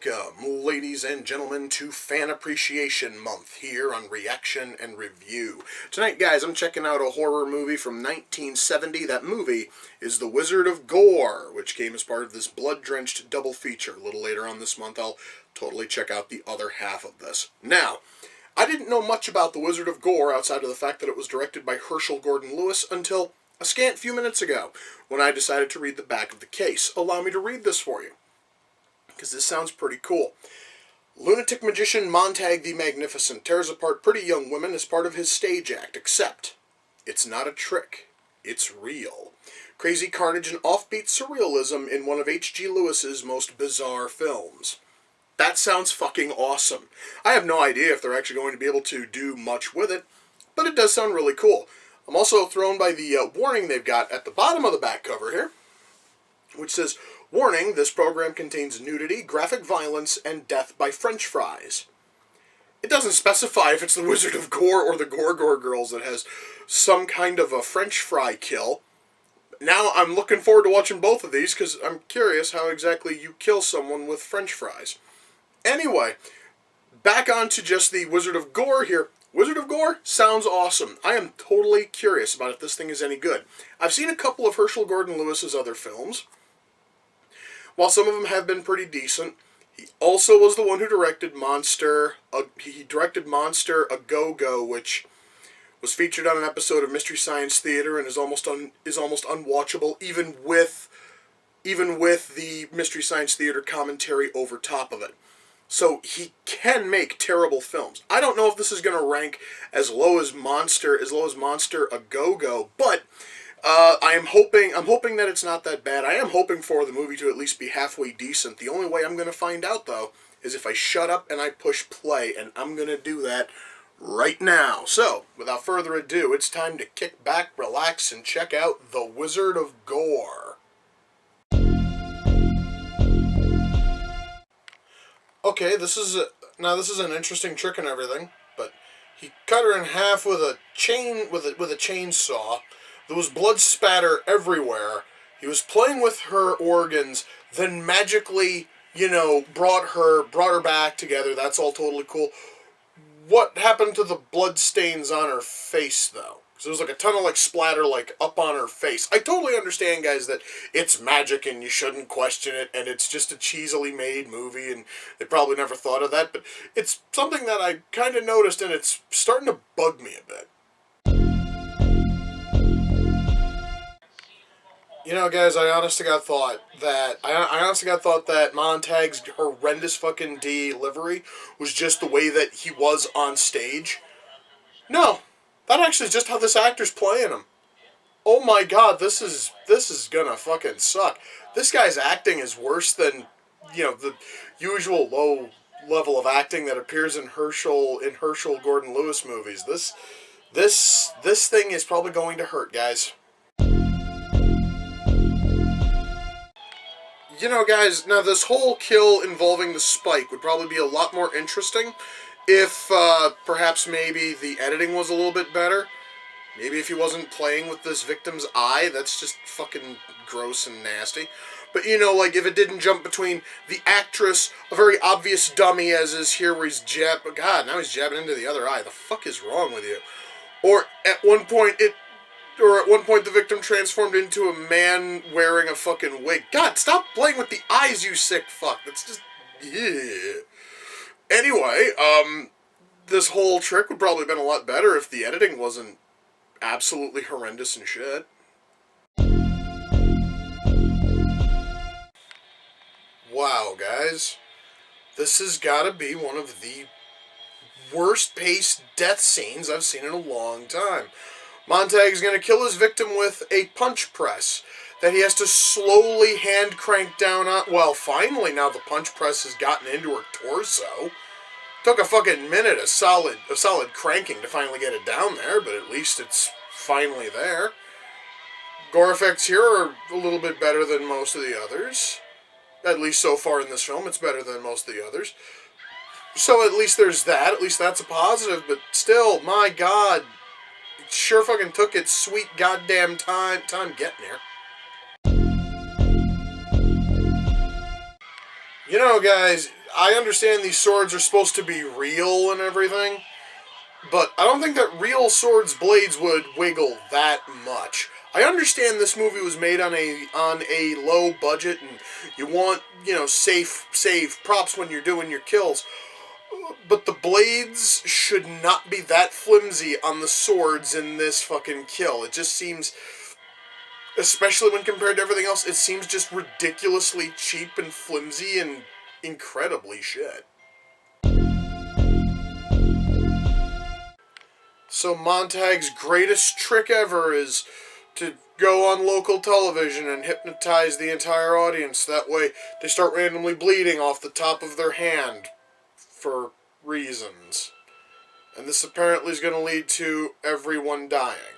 Welcome, ladies and gentlemen, to Fan Appreciation Month here on Reaction and Review. Tonight, guys, I'm checking out a horror movie from 1970. That movie is The Wizard of Gore, which came as part of this blood-drenched double feature. A little later on this month, I'll totally check out the other half of this. Now, I didn't know much about The Wizard of Gore outside of the fact that it was directed by Herschel Gordon Lewis until a scant few minutes ago, when I decided to read the back of the case. Allow me to read this for you, because this sounds pretty cool. Lunatic magician Montag the Magnificent tears apart pretty young women as part of his stage act, except it's not a trick, it's real. Crazy carnage and offbeat surrealism in one of H.G. Lewis's most bizarre films. That sounds fucking awesome. I have no idea if they're actually going to be able to do much with it, but it does sound really cool. I'm also thrown by the warning they've got at the bottom of the back cover here, which says, "Warning, this program contains nudity, graphic violence, and death by French fries." It doesn't specify if it's the Wizard of Gore or the Gore Girls that has some kind of a French fry kill. Now I'm looking forward to watching both of these because I'm curious how exactly you kill someone with French fries. Anyway, back on to just the Wizard of Gore here. Wizard of Gore sounds awesome. I am totally curious about if this thing is any good. I've seen a couple of Herschel Gordon Lewis's other films. While some of them have been pretty decent, he also was the one who directed Monster. He directed Monster A Go-Go, which was featured on an episode of Mystery Science Theater and is almost unwatchable, even with the Mystery Science Theater commentary over top of it. So he can make terrible films. I don't know if this is going to rank as low as Monster A Go-Go, but I'm hoping that it's not that bad. I am hoping for the movie to at least be halfway decent. The only way I'm going to find out, though, is if I shut up and I push play, and I'm going to do that right now. So, without further ado, it's time to kick back, relax, and check out The Wizard of Gore. Okay, this is an interesting trick and everything, but he cut her in half with a chainsaw. There was blood spatter everywhere. He was playing with her organs, then magically, brought her back together. That's all totally cool. What happened to the blood stains on her face, though? Because there was like a ton of splatter up on her face. I totally understand, guys, that it's magic and you shouldn't question it, and it's just a cheesily made movie, and they probably never thought of that, but it's something that I kind of noticed, and it's starting to bug me a bit. Guys, I honest to God thought that Montag's horrendous fucking delivery was just the way that he was on stage. No, that actually is just how this actor's playing him. Oh my God, this is gonna fucking suck. This guy's acting is worse than, the usual low level of acting that appears in Herschel Gordon Lewis movies. This thing is probably going to hurt, guys. Guys, now this whole kill involving the spike would probably be a lot more interesting if, perhaps maybe the editing was a little bit better. Maybe if he wasn't playing with this victim's eye. That's just fucking gross and nasty. But, if it didn't jump between the actress, a very obvious dummy as is here, where he's God, now he's jabbing into the other eye. The fuck is wrong with you? Or at one point the victim transformed into a man wearing a fucking wig. God, stop playing with the eyes, you sick fuck. That's just... yeah. Anyway, this whole trick would probably have been a lot better if the editing wasn't absolutely horrendous and shit. Wow, guys. This has gotta be one of the worst-paced death scenes I've seen in a long time. Montag is going to kill his victim with a punch press that he has to slowly hand crank down on. Well, finally, now the punch press has gotten into her torso. Took a fucking minute, a solid cranking to finally get it down there, but at least it's finally there. Gore effects here are a little bit better than most of the others. At least so far in this film, it's better than most of the others. So at least there's that. At least that's a positive, but still, my God, it sure fucking took its sweet goddamn time getting here. Guys, I understand these swords are supposed to be real and everything, but I don't think that real swords' blades would wiggle that much. I understand this movie was made on a low budget, and you want, safe props when you're doing your kills. But the blades should not be that flimsy on the swords in this fucking kill. It just seems, especially when compared to everything else, it seems just ridiculously cheap and flimsy and incredibly shit. So Montag's greatest trick ever is to go on local television and hypnotize the entire audience. That way they start randomly bleeding off the top of their hand for reasons. And this apparently is going to lead to everyone dying.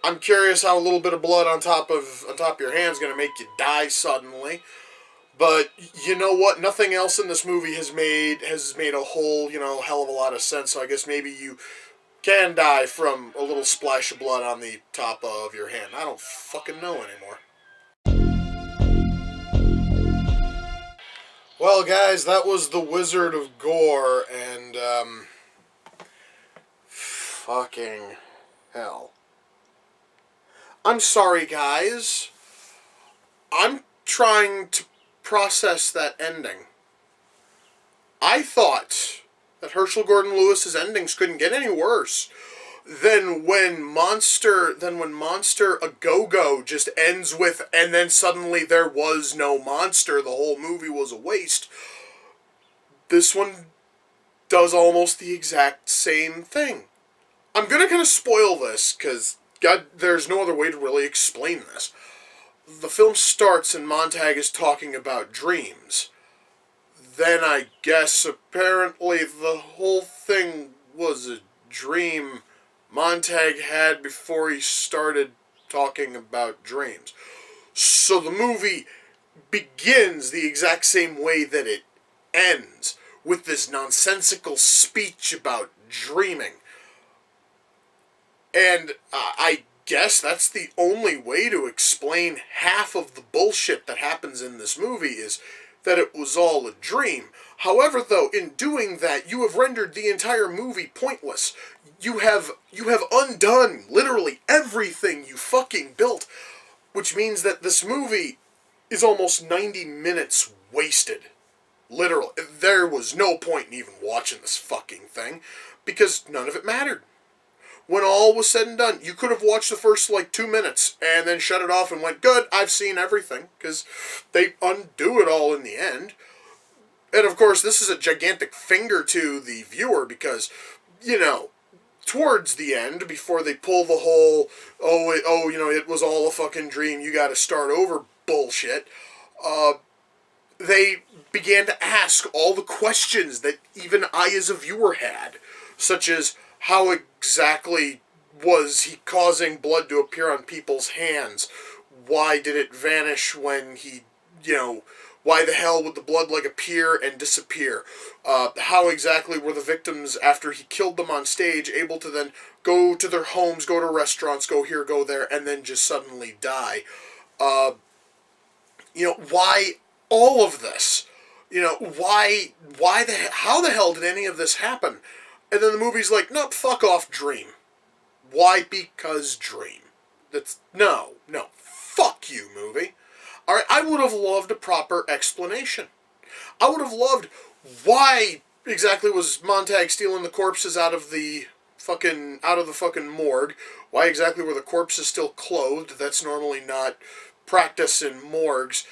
I'm curious how a little bit of blood on top of your hand is going to make you die suddenly. But you know what? Nothing else in this movie has made a whole, hell of a lot of sense. So I guess maybe you can die from a little splash of blood on the top of your hand. I don't fucking know anymore. Well, guys, that was The Wizard of Gore, and, fucking hell. I'm sorry, guys. I'm trying to process that ending. I thought that Herschel Gordon Lewis's endings couldn't get any worse than when Monster A Go-Go just ends with, and then suddenly there was no monster, the whole movie was a waste. This one does almost the exact same thing. I'm gonna kind of spoil this, because, God, there's no other way to really explain this. The film starts and Montag is talking about dreams. Then I guess apparently the whole thing was a dream Montag had before he started talking about dreams. So the movie begins the exact same way that it ends, with this nonsensical speech about dreaming. And I guess that's the only way to explain half of the bullshit that happens in this movie, is that it was all a dream. However, though, in doing that, you have rendered the entire movie pointless. You have undone literally everything you fucking built, which means that this movie is almost 90 minutes wasted. Literally. There was no point in even watching this fucking thing, because none of it mattered. When all was said and done, you could have watched the first, 2 minutes and then shut it off and went, good, I've seen everything, because they undo it all in the end. And, of course, this is a gigantic finger to the viewer, because, towards the end, before they pull the whole, it was all a fucking dream, you gotta start over bullshit, they began to ask all the questions that even I as a viewer had, such as, how exactly was he causing blood to appear on people's hands? Why did it vanish when he, why the hell would the blood appear and disappear? How exactly were the victims, after he killed them on stage, able to then go to their homes, go to restaurants, go here, go there, and then just suddenly die? Why all of this? How the hell did any of this happen? And then the movie's like, nope, fuck off, dream. Why? Because dream. No, fuck you, movie. Alright, I would have loved a proper explanation. I would have loved, why exactly was Montag stealing the corpses out of the fucking morgue? Why exactly were the corpses still clothed? That's normally not practice in morgues.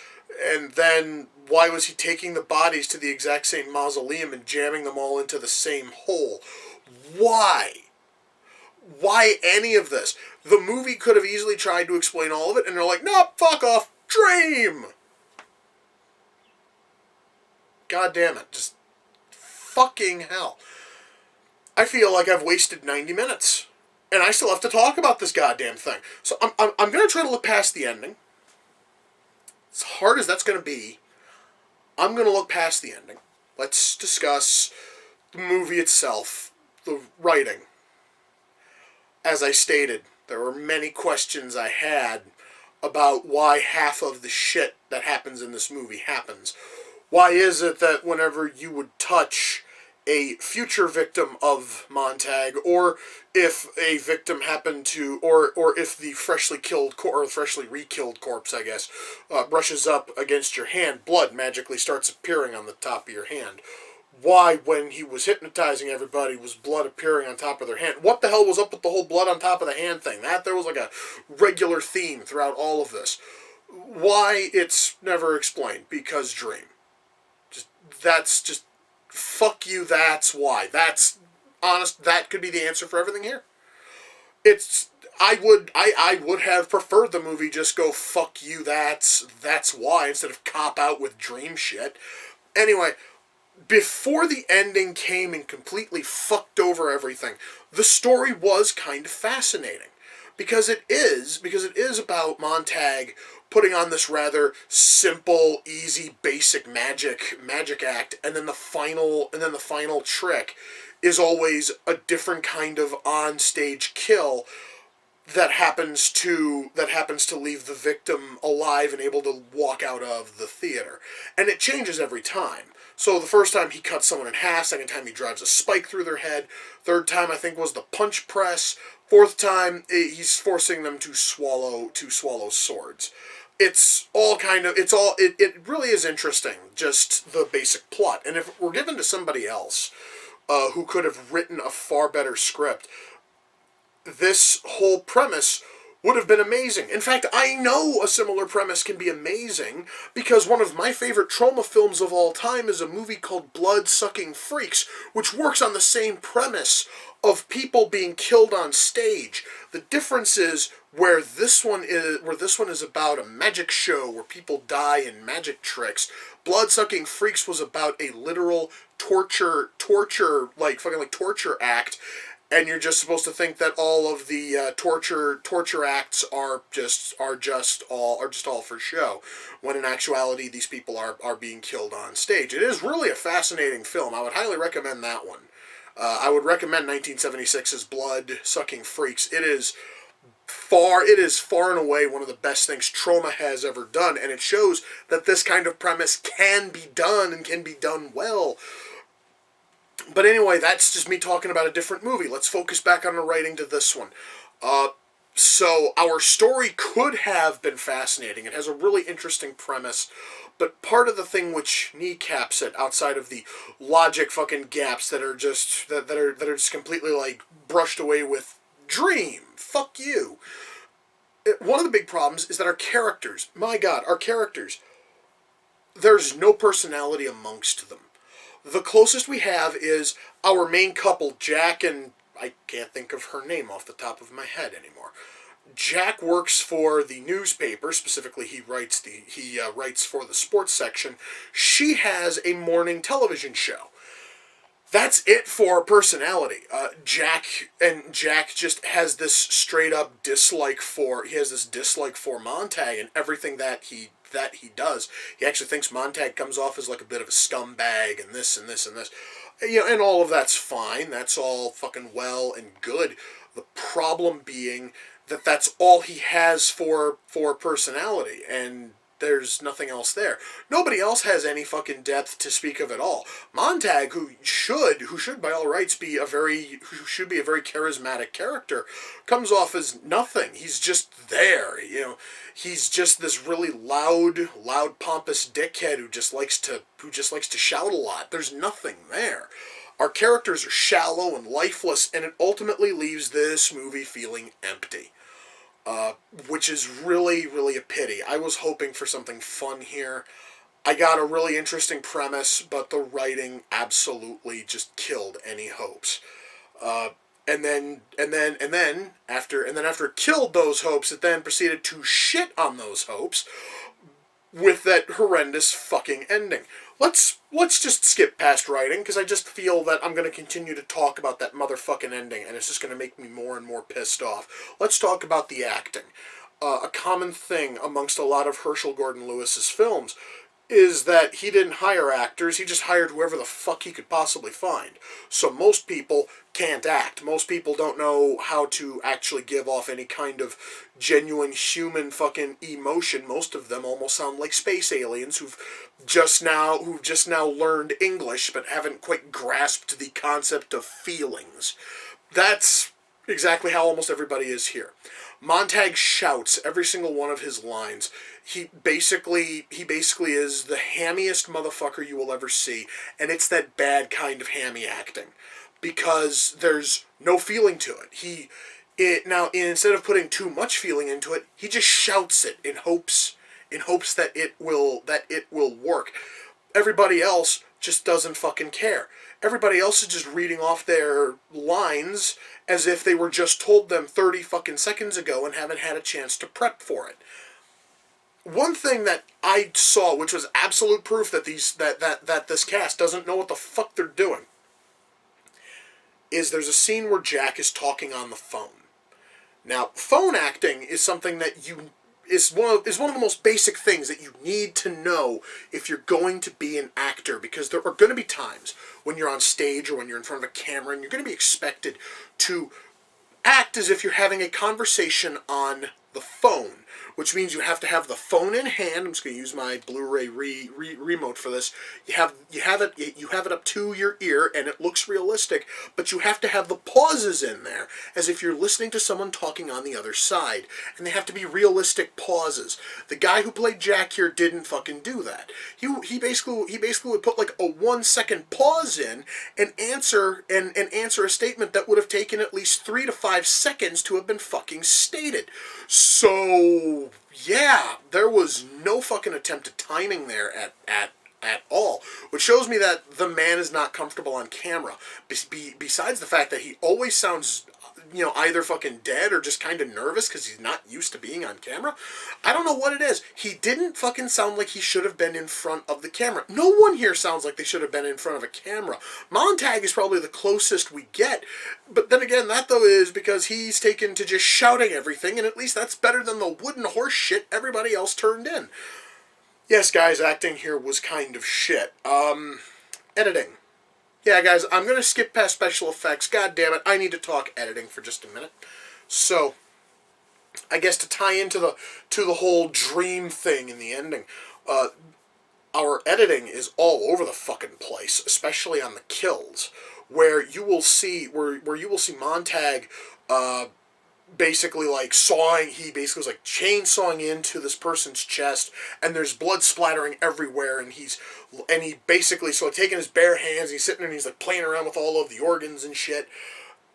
And then, why was he taking the bodies to the exact same mausoleum and jamming them all into the same hole? Why? Why any of this? The movie could have easily tried to explain all of it, and they're like, no, fuck off, dream! God damn it, just fucking hell. I feel like I've wasted 90 minutes, and I still have to talk about this goddamn thing. So I'm going to try to look past the ending. As hard as that's going to be, I'm going to look past the ending. Let's discuss the movie itself, the writing. As I stated, there were many questions I had about why half of the shit that happens in this movie happens. Why is it that whenever you would touch a future victim of Montag, or if a victim happened to, or if the freshly killed or freshly re-killed corpse, I guess, brushes up against your hand, blood magically starts appearing on the top of your hand? Why, when he was hypnotizing everybody, was blood appearing on top of their hand? What the hell was up with the whole blood on top of the hand thing? That there was like a regular theme throughout all of this. Why, it's never explained. Because dream. That's just, fuck you, that's why. That's honest, that could be the answer for everything here. It's, I would have preferred the movie just go, fuck you, that's why, instead of cop out with dream shit. Anyway, before the ending came and completely fucked over everything, the story was kind of fascinating. Because it is about Montag putting on this rather simple, easy, basic magic act, and then the final trick is always a different kind of on-stage kill that happens to leave the victim alive and able to walk out of the theater. And it changes every time. So the first time he cuts someone in half, second time he drives a spike through their head, third time I think was the punch press, fourth time he's forcing them to swallow swords. It really is interesting, just the basic plot. And if it were given to somebody else who could have written a far better script, this whole premise would have been amazing. In fact, I know a similar premise can be amazing because one of my favorite trauma films of all time is a movie called Blood-Sucking Freaks, which works on the same premise of people being killed on stage. The difference is where this one is about a magic show where people die in magic tricks. Blood-Sucking Freaks was about a literal torture act. And you're just supposed to think that all of the torture acts are just all for show, when in actuality these people are being killed on stage. It is really a fascinating film. I would highly recommend that one. I would recommend 1976's Blood-Sucking Freaks. It is far and away one of the best things Troma has ever done, and it shows that this kind of premise can be done and can be done well. But anyway, that's just me talking about a different movie. Let's focus back on the writing to this one. So our story could have been fascinating. It has a really interesting premise, but part of the thing which kneecaps it, outside of the logic fucking gaps that are just completely like brushed away with dream. Fuck you. One of the big problems is that our characters, my God, there's no personality amongst them. The closest we have is our main couple, Jack, and I can't think of her name off the top of my head anymore. Jack works for the newspaper. Specifically, he writes for the sports section. She has a morning television show. That's it for personality. Jack just has this straight up dislike for Montag and everything that he does. He actually thinks Montag comes off as like a bit of a scumbag and this and this and this. And all of that's fine. That's all fucking well and good. The problem being that that's all he has for personality, and there's nothing else there. Nobody else has any fucking depth to speak of at all. Montag, who should by all rights be a very charismatic character, comes off as nothing. He's just there, He's just this really loud, pompous dickhead who just likes to shout a lot. There's nothing there. Our characters are shallow and lifeless, and it ultimately leaves this movie feeling empty. Which is really, really a pity. I was hoping for something fun here. I got a really interesting premise, but the writing absolutely just killed any hopes. And then after it killed those hopes, it then proceeded to shit on those hopes with that horrendous fucking ending. Let's just skip past writing, because I just feel that I'm going to continue to talk about that motherfucking ending, and it's just going to make me more and more pissed off. Let's talk about the acting. A common thing amongst a lot of Herschel Gordon Lewis's films is that he didn't hire actors, he just hired whoever the fuck he could possibly find. So most people can't act. Most people don't know how to actually give off any kind of genuine human fucking emotion. Most of them almost sound like space aliens who've just now learned English but haven't quite grasped the concept of feelings. That's exactly how almost everybody is here. Montag shouts every single one of his lines. He basically is the hammiest motherfucker you will ever see, and it's that bad kind of hammy acting because there's no feeling to it. Now instead of putting too much feeling into it, he just shouts it in hopes that it will work. Everybody else just doesn't fucking care. Everybody else is just reading off their lines as if they were just told them 30 fucking seconds ago and haven't had a chance to prep for it. One thing that I saw, which was absolute proof that this cast doesn't know what the fuck they're doing, is there's a scene where Jack is talking on the phone. Now, phone acting is something that is one of the most basic things that you need to know if you're going to be an actor, because there are going to be times when you're on stage or when you're in front of a camera and you're going to be expected to act as if you're having a conversation on the phone, which means you have to have the phone in hand. I'm just going to use my Blu-ray remote for this. You have it up to your ear, and it looks realistic, but you have to have the pauses in there, as if you're listening to someone talking on the other side, and they have to be realistic pauses. The guy who played Jack here didn't fucking do that. He basically would put like a 1 second pause in and answer a statement that would have taken at least 3 to 5 seconds to have been fucking stated. So yeah, there was no fucking attempt at timing there at all, which shows me that the man is not comfortable on camera. Besides the fact that he always sounds, either fucking dead or just kind of nervous because he's not used to being on camera. I don't know what it is. He didn't fucking sound like he should have been in front of the camera. No one here sounds like they should have been in front of a camera. Montag is probably the closest we get. But then again, that though is because he's taken to just shouting everything, and at least that's better than the wooden horse shit everybody else turned in. Yes, guys, acting here was kind of shit. Editing. Yeah, guys, I'm going to skip past special effects. God damn it, I need to talk editing for just a minute. So, I guess to tie into the whole dream thing in the ending, our editing is all over the fucking place, especially on the kills, where you will see Montag basically like he basically was like chainsawing into this person's chest, and there's blood splattering everywhere, and he basically taking his bare hands, he's sitting there and he's like playing around with all of the organs and shit.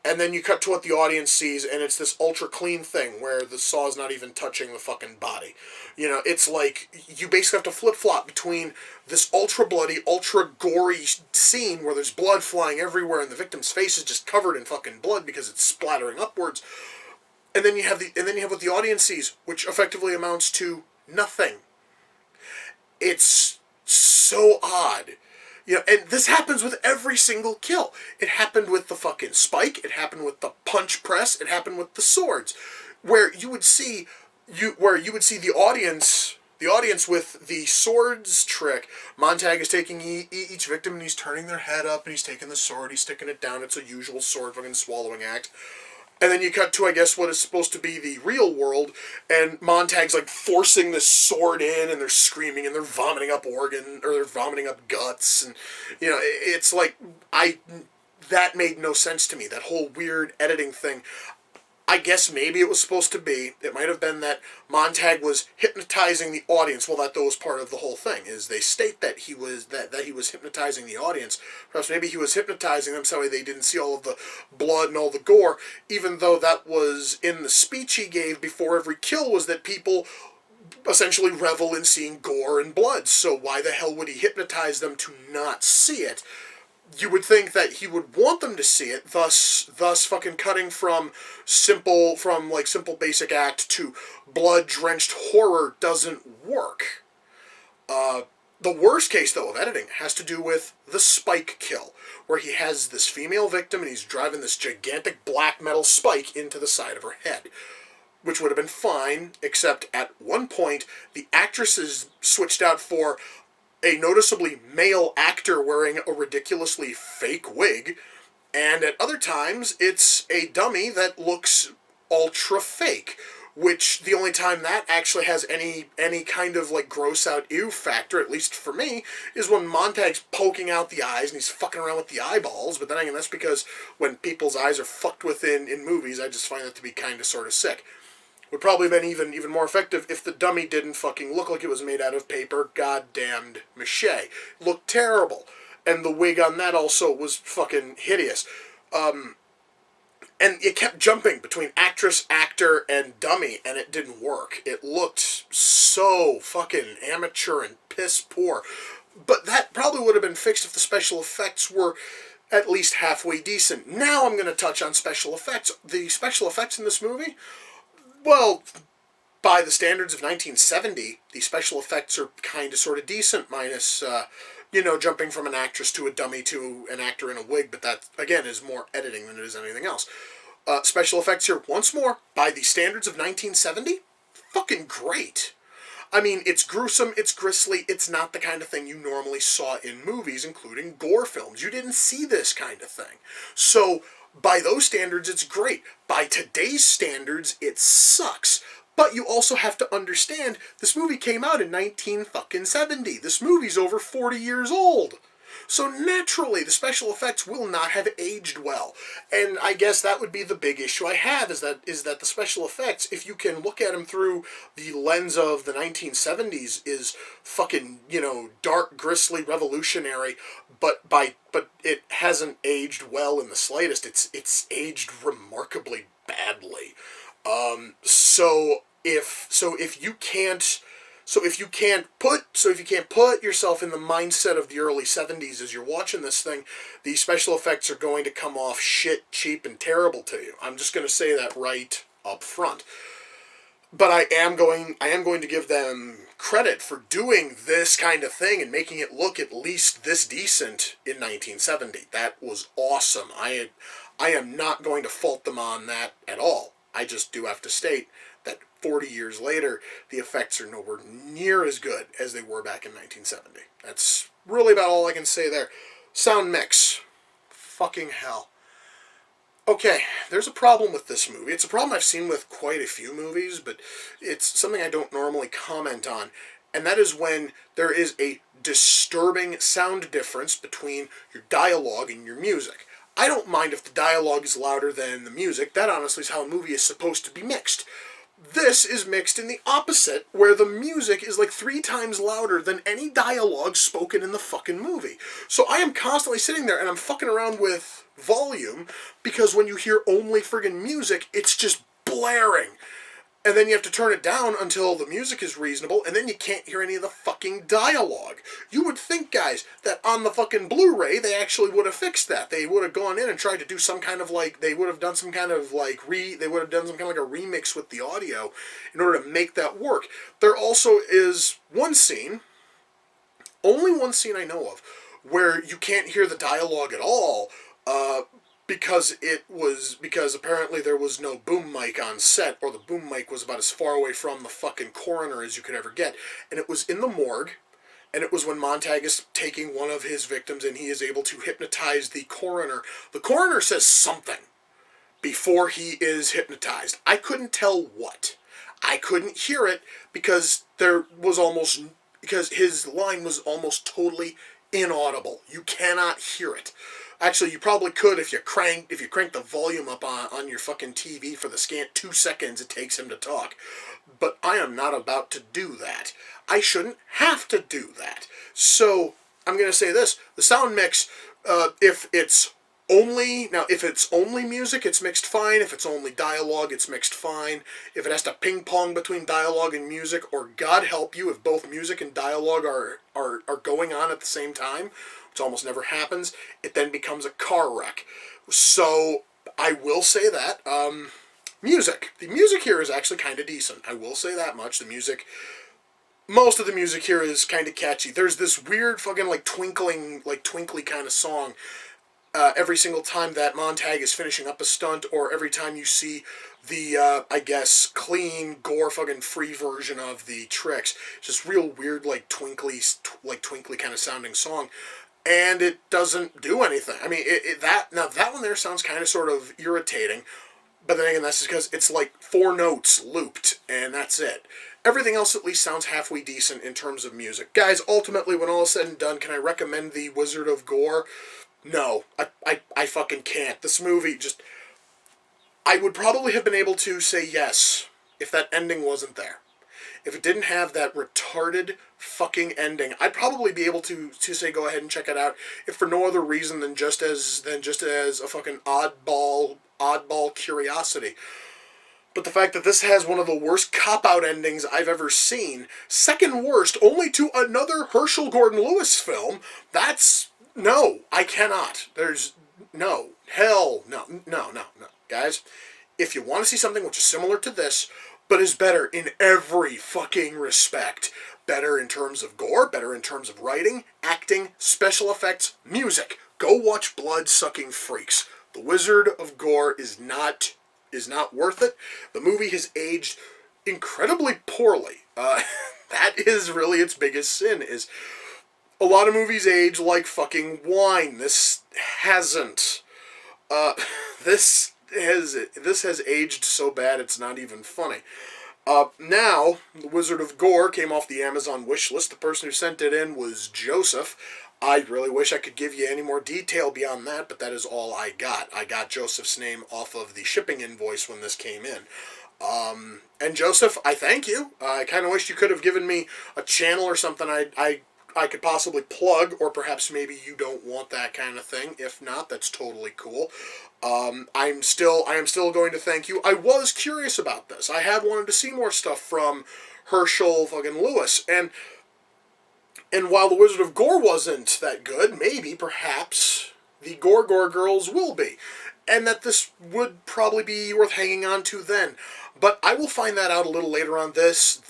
And then you cut to what the audience sees, and it's this ultra clean thing where the saw's not even touching the fucking body. It's like you basically have to flip-flop between this ultra bloody, ultra gory scene where there's blood flying everywhere and the victim's face is just covered in fucking blood because it's splattering upwards. And then you have what the audience sees, which effectively amounts to nothing. It's so odd. And this happens with every single kill. It happened with the fucking spike, it happened with the punch press, it happened with the swords. Where you would see the audience with the swords trick. Montag is taking each victim and he's turning their head up and he's taking the sword, he's sticking it down. It's a usual sword fucking swallowing act. And then you cut to, I guess, what is supposed to be the real world, and Montag's like forcing this sword in, and they're screaming, and they're vomiting up they're vomiting up guts, and it's like that made no sense to me. That whole weird editing thing. I guess maybe it was supposed to be. It might have been that Montag was hypnotizing the audience. Well, that was part of the whole thing. Is they state that he was hypnotizing the audience. Perhaps maybe he was hypnotizing them so they didn't see all of the blood and all the gore. Even though that was in the speech he gave before every kill, was that people essentially revel in seeing gore and blood. So why the hell would he hypnotize them to not see it? You would think that he would want them to see it, thus fucking cutting from simple basic act to blood-drenched horror doesn't work. The worst case, though, of editing has to do with the spike kill, where he has this female victim and he's driving this gigantic black metal spike into the side of her head, which would have been fine, except at one point, the actresses switched out for a noticeably male actor wearing a ridiculously fake wig, and at other times it's a dummy that looks ultra fake, which the only time that actually has any kind of like gross out ew factor, at least for me, is when Montag's poking out the eyes and he's fucking around with the eyeballs. But then again, that's because when people's eyes are fucked with in movies, I just find that to be kind of sort of sick. Would probably have been even more effective if the dummy didn't fucking look like it was made out of paper goddamned mache. Looked terrible. And the wig on that also was fucking hideous. And it kept jumping between actress, actor, and dummy, and it didn't work. It looked so fucking amateur and piss poor. But that probably would have been fixed if the special effects were at least halfway decent. Now I'm going to touch on special effects. The special effects in this movie, well, by the standards of 1970, the special effects are kind of sort of decent, minus, jumping from an actress to a dummy to an actor in a wig, but that, again, is more editing than it is anything else. Special effects here, once more, by the standards of 1970, fucking great. I mean, it's gruesome, it's grisly, it's not the kind of thing you normally saw in movies, including gore films. You didn't see this kind of thing. So, by those standards, it's great. By today's standards, it sucks. But you also have to understand, this movie came out in 1970. This movie's over 40 years old. So naturally, the special effects will not have aged well. And I guess that would be the big issue I have, is that the special effects, if you can look at them through the lens of the 1970s, is fucking, dark, grisly, revolutionary, but it hasn't aged well in the slightest. It's aged remarkably badly. So if you can't put yourself in the mindset of the early 70s as you're watching this thing, the special effects are going to come off shit, cheap, and terrible to you. I'm just going to say that right up front. But I am going to give them credit for doing this kind of thing and making it look at least this decent in 1970. That was awesome. I am not going to fault them on that at all. I just do have to state that 40 years later, the effects are nowhere near as good as they were back in 1970. That's really about all I can say there. Sound mix. Fucking hell. Okay, there's a problem with this movie. It's a problem I've seen with quite a few movies, but it's something I don't normally comment on. And that is when there is a disturbing sound difference between your dialogue and your music. I don't mind if the dialogue is louder than the music. That honestly is how a movie is supposed to be mixed. This is mixed in the opposite, where the music is like 3 times louder than any dialogue spoken in the fucking movie. So I am constantly sitting there and I'm fucking around with volume, because when you hear only friggin' music, it's just blaring. And then you have to turn it down until the music is reasonable, and then you can't hear any of the fucking dialogue. You would think, guys, that on the fucking Blu-ray, they actually would have fixed that. They would have gone in and tried to do some kind of like, they would have done some kind of like a remix with the audio in order to make that work. There also is one scene, only one scene I know of, where you can't hear the dialogue at all, because apparently there was no boom mic on set, or the boom mic was about as far away from the fucking coroner as you could ever get. And it was in the morgue, and it was when Montag is taking one of his victims and he is able to hypnotize the coroner. The coroner says something before he is hypnotized. I couldn't tell what. I couldn't hear it because his line was almost totally inaudible. You cannot hear it. Actually, you probably could if you crank the volume up on your fucking TV for the scant 2 seconds it takes him to talk. But I am not about to do that. I shouldn't have to do that. So, I'm going to say this. The sound mix, if it's only music, it's mixed fine. If it's only dialogue, it's mixed fine. If it has to ping-pong between dialogue and music, or God help you, if both music and dialogue are going on at the same time, which almost never happens, it then becomes a car wreck. So, I will say that. Music. The music here is actually kind of decent. I will say that much. Most of the music here is kind of catchy. There's this weird fucking twinkly kind of song every single time that Montag is finishing up a stunt, or every time you see the, clean, gore, fucking free version of the tricks. It's just real weird, twinkly, like twinkly kind of sounding song, and it doesn't do anything. I mean, that one there sounds kind of sort of irritating, but then again, that's just because it's like 4 notes looped, and that's it. Everything else at least sounds halfway decent in terms of music. Guys, ultimately, when all is said and done, can I recommend The Wizard of Gore? No, I fucking can't. This movie just... I would probably have been able to say yes if that ending wasn't there. If it didn't have that retarded fucking ending, I'd probably be able to say go ahead and check it out, if for no other reason than just as a fucking oddball curiosity. But the fact that this has one of the worst cop-out endings I've ever seen, second worst only to another Herschel Gordon Lewis film, that's... No, I cannot. There's... No. Hell no. No. Guys, if you want to see something which is similar to this, but is better in every fucking respect, better in terms of gore, better in terms of writing, acting, special effects, music, go watch Blood-Sucking Freaks. The Wizard of Gore is not worth it. The movie has aged incredibly poorly. That is really its biggest sin, is a lot of movies age like fucking wine. This hasn't. This has aged so bad it's not even funny. Now, The Wizard of Gore came off the Amazon wish list. The person who sent it in was Joseph. I really wish I could give you any more detail beyond that, but that is all I got. I got Joseph's name off of the shipping invoice when this came in. And Joseph, I thank you. I kind of wish you could have given me a channel or something I could possibly plug, or perhaps maybe you don't want that kind of thing. If not, that's totally cool. I am still going to thank you. I was curious about this. I have wanted to see more stuff from Herschel fucking Lewis, and while The Wizard of Gore wasn't that good, maybe, perhaps, the Gore Girls will be. And that this would probably be worth hanging on to then. But I will find that out a little later on this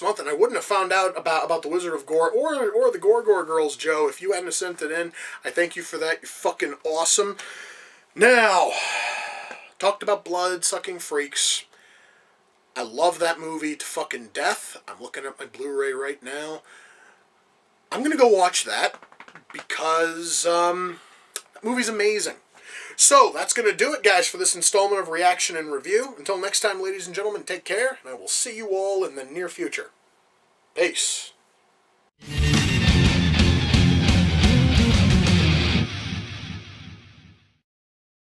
month, and I wouldn't have found out about The Wizard of Gore or the Gore Girls, Joe, if you hadn't sent it in. I thank you for that. You're fucking awesome. Now, talked about Blood-Sucking Freaks. I love that movie to fucking death. I'm looking at my Blu-ray right now. I'm going to go watch that because that movie's amazing. So, that's going to do it, guys, for this installment of Reaction and Review. Until next time, ladies and gentlemen, take care, and I will see you all in the near future. Peace.